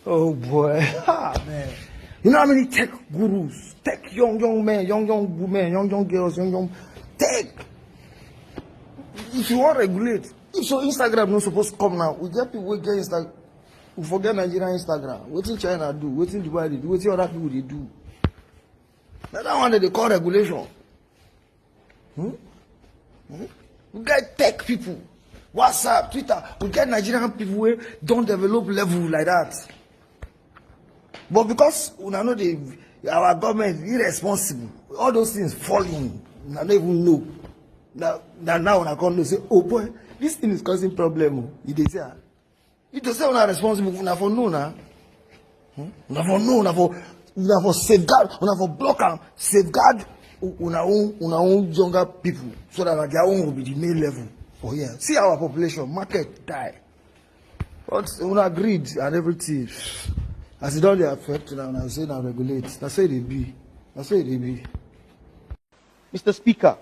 Oh boy, man. You know how many tech gurus, tech young men, young women, young girls, young tech. If you want to regulate, if your Instagram not supposed to come now, we get people who get Instagram. We forget Nigerian Instagram. What in China do? What in Dubai they do? What in other people they do? Now that one that they call regulation. We get tech people, WhatsApp, Twitter. We get Nigerian people who don't develop level like that. But because we know our government is irresponsible, all those things falling, we don't even know. Now when I come to say, oh boy, this thing is causing problem. You say, you don't say we're not responsible. We not for know now. We not for know. We not for safeguard. We not for block and safeguard. Una own younger people so that their own will be the main level for here. See our population, market die. But una greed and everything. As it don't affect now, I say now regulate. That's how they be. That's how they be. Mr. Speaker,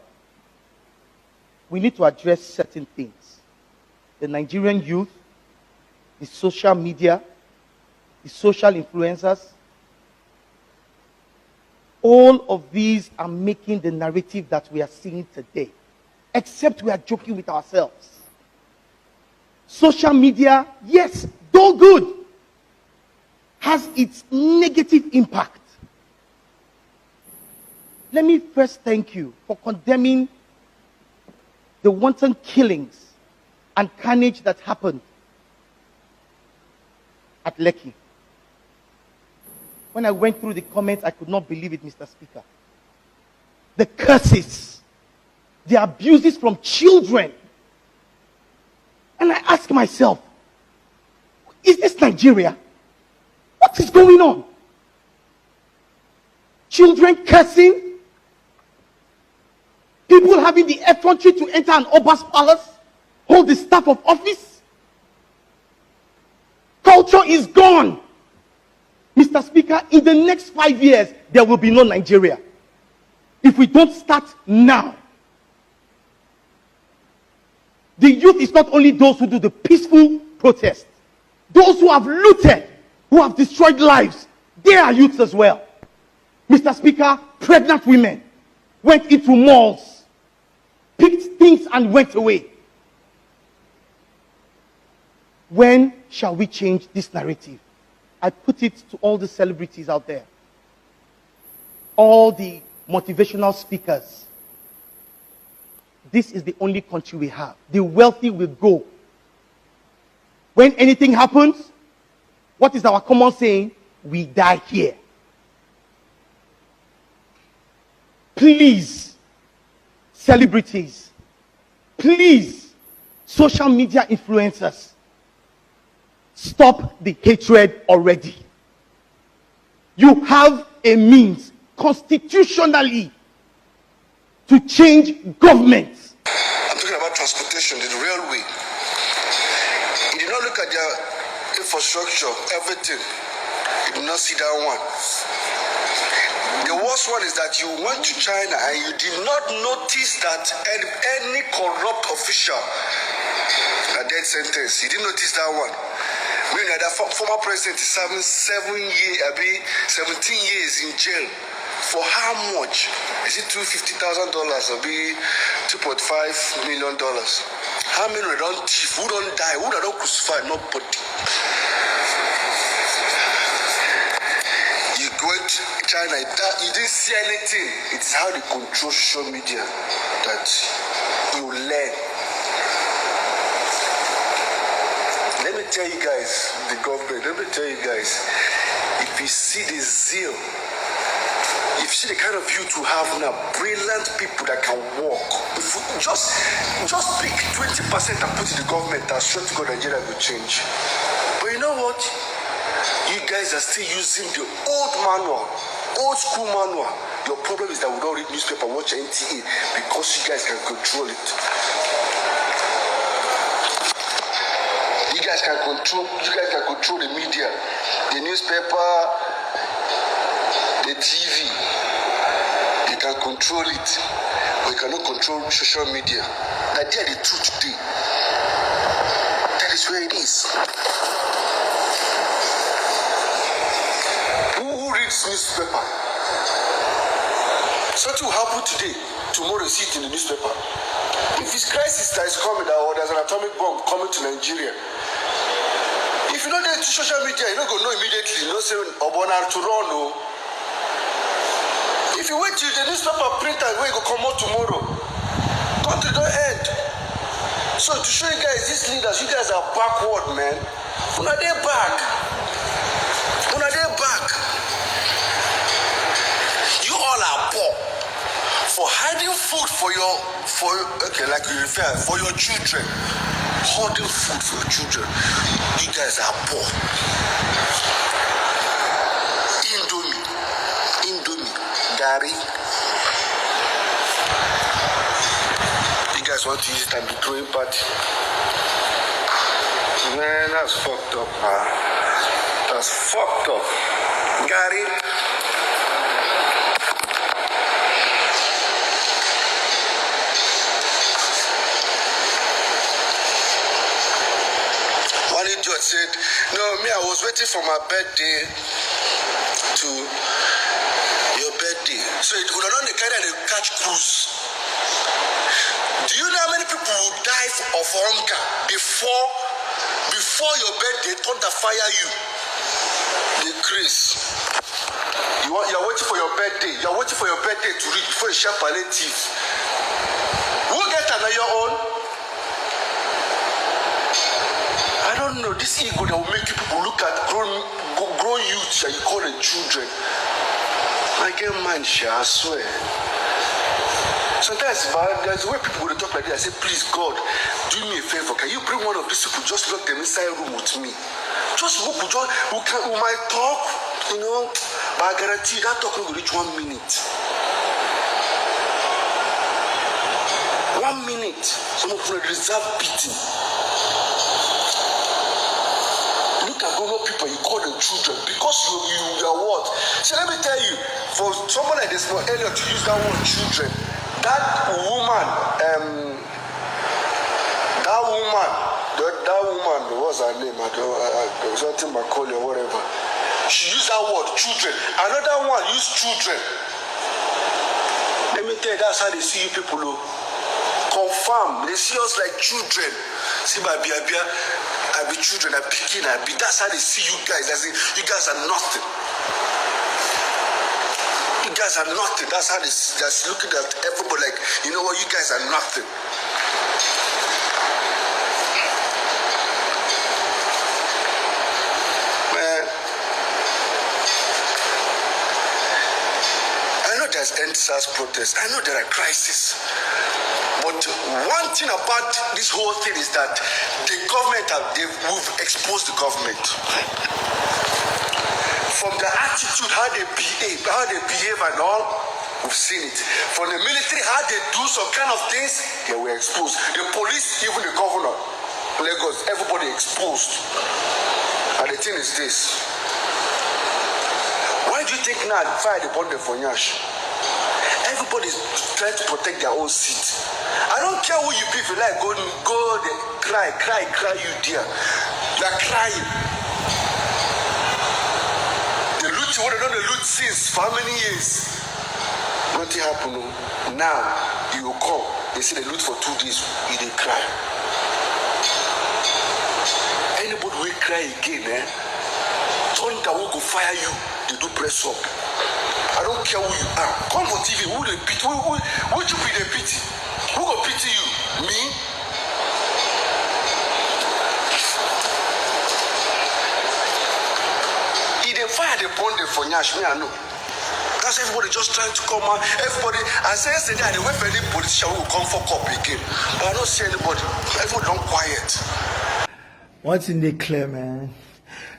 we need to address certain things. The Nigerian youth, the social media, the social influencers, all of these are making the narrative that we are seeing today, except we are joking with ourselves. Social media, yes, though good, has its negative impact. Let me first thank you for condemning the wanton killings and carnage that happened at Lekki. When I went through the comments, I could not believe it, Mr. Speaker. The curses, the abuses from children. And I ask myself, is this Nigeria? What is going on? Children cursing? People having the effrontery to enter an Oba's palace? Hold the staff of office? Culture is gone. Mr. Speaker, in the next 5 years, there will be no Nigeria. If we don't start now. The youth is not only those who do the peaceful protest. Those who have looted, who have destroyed lives, they are youths as well. Mr. Speaker, pregnant women went into malls, picked things and went away. When shall we change this narrative? I put it to all the celebrities out there, all the motivational speakers. This is the only country we have. The wealthy will go. When anything happens, what is our common saying? We die here. Please, celebrities, please, social media influencers, stop the hatred already. You have a means constitutionally to change governments. I'm talking about transportation, the railway. You did not look at their infrastructure, everything. You did not see that one. The worst one is that you went to China and you did not notice that any corrupt official a death sentence. You didn't notice that one. Meaning that former president is serving 17 years in jail. For how much? Is it $250,000 or be $2.5 million? How many don't thief? Who don't die? Who don't crucify? Nobody. You go to China, you didn't see anything. It's how they control social media that you learn. Let me tell you guys, the government, let me tell you guys, if you see the zeal, if you see the kind of youth you have now, brilliant people that can work, if we just pick 20% and put in the government, I swear to God, Nigeria will change. But you know what? You guys are still using the old manual, old school manual. Your problem is that we don't read newspaper, watch NTA, because you guys can control it. You guys can control the media, the newspaper, the TV. You can control it, but you cannot control social media. That they are the truth today. That is where it is. who reads newspaper. Something will happen today, tomorrow you see it in the newspaper. If it's crisis that is coming, or there's an atomic bomb coming to Nigeria, if you don't get to social media, you're not going to know immediately. You know, say, Obona to run. No. If you wait till the newspaper printer, where you go come out tomorrow, country don't end. So to show you guys, these leaders, you guys are backward, man. Una they back. Una they back. You all are poor for hiding food for like you refer, for your children. Hoarding food for your children. You guys are poor. Indomie, Gary. You guys want to use it and be throwing party? Man, that's fucked up, man. That's fucked up. Gary. One idiot said, no, me, I was waiting for my birthday to your birthday. So it would have done the kind of catch cruise. Do you know how many people will die of hunger before your birthday thunder fire you? The Chris. You're waiting for your birthday. You're waiting for your birthday to reach before you share palliative. Who get another own? I don't know. This ego that will make you people look at grown youths that you call the children. I get mine, I swear. Sometimes there's a way people will talk like this. I say, please God, do me a favor. Can you bring one of these people? Just lock them inside a room with me. Just we might talk, you know, but I guarantee that talk will reach 1 minute. 1 minute. Some of them reserve beating. Look at grown people, you call them children because you are what? So let me tell you, for someone like this, for Elliot to use that word children, that woman, what's her name? Something Macaulay or whatever. She used that word, children. Another one used children. Let me tell you, that's how they see you people. Confirm. They see us like children. See my behavior. I be children, I be king, I be. That's how they see you guys. As in, you guys are nothing. You guys are nothing. That's how they're looking at everybody like, you know what, you guys are nothing. Man, I know there's end-SARS protests. I know there are crises. But one thing about this whole thing is that the government, we've exposed the government. From the attitude, how they behave and all, we've seen it. From the military, how they do some kind of things, they were exposed. The police, even the governor, Lagos, everybody exposed. And the thing is this. Why do you think now the fire department for Nyash? Everybody's trying to protect their own seat. I don't care who you be, if you like, go there, cry, you dear. You're crying. They loot you, what they done, they loot since for how many years? Nothing happened. Now, you will come. They say they loot for 2 days, you dey cry. Anybody will cry again, thunder will go fire you, they do press up. I don't care who you are. Come for TV, who they pity? Who you be the pity? Who go pity you? Me? If they fire the bond for Nyash, me I know. That's everybody just trying to come out. Everybody, I say yesterday, I wait for any politician who will come for cop again. But I don't see anybody. Everybody don't quiet. One thing they clear, man.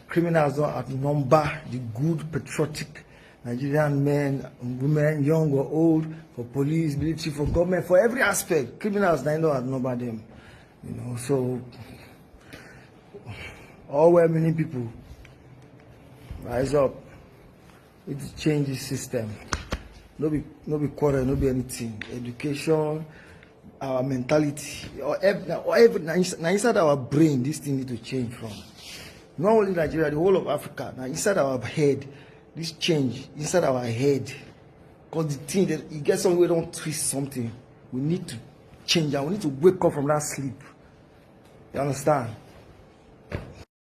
Criminals don't outnumber the good, patriotic Nigerian men, women, young or old, for police, military, for government, for every aspect. Criminals, they don't outnumber them. You know, so all well-meaning people, rise up. We need to change this system. No be quarrel, no be anything. Education, our mentality, or every now inside our brain, this thing need to change from. Not only Nigeria, the whole of Africa. Now inside our head, this change inside our head. Because the thing that you get somewhere don't twist something. We need to change and we need to wake up from that sleep. You understand?